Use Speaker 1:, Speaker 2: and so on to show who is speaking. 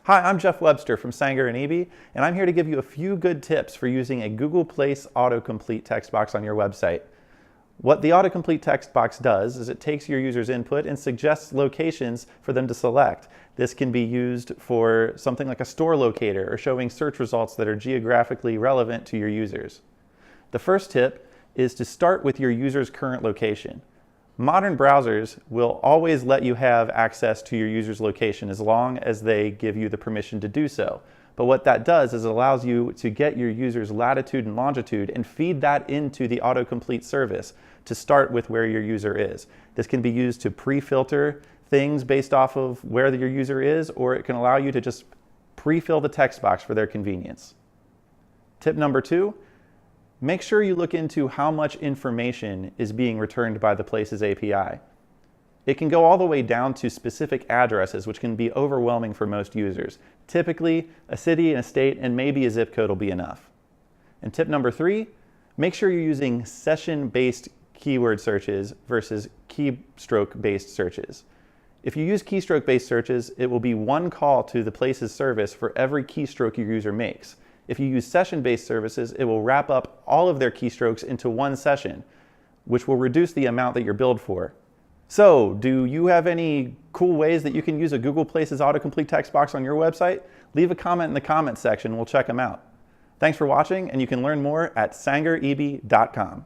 Speaker 1: Hi, I'm Jeff Webster from Sanger and Eby, and I'm here to give you a few good tips for using a Google Place autocomplete text box on your website. What the autocomplete text box does is it takes your user's input and suggests locations for them to select. This can be used for something like a store locator or showing search results that are geographically relevant to your users. The first tip is to start with your user's current location. Modern browsers will always let you have access to your user's location as long as they give you the permission to do so. But what that does is it allows you to get your user's latitude and longitude and feed that into the autocomplete service to start with where your user is. This can be used to pre-filter things based off of where your user is, or it can allow you to just pre-fill the text box for their convenience. Tip number 2. Make sure you look into how much information is being returned by the Places API. It can go all the way down to specific addresses, which can be overwhelming for most users. Typically, a city and a state and maybe a zip code will be enough. And tip number 3, make sure you're using session-based keyword searches versus keystroke-based searches. If you use keystroke-based searches, it will be one call to the Places service for every keystroke your user makes. If you use session-based services, it will wrap up all of their keystrokes into one session, which will reduce the amount that you're billed for. So, do you have any cool ways that you can use a Google Places autocomplete text box on your website? Leave a comment in the comments section, we'll check them out. Thanks for watching, and you can learn more at sangereby.com.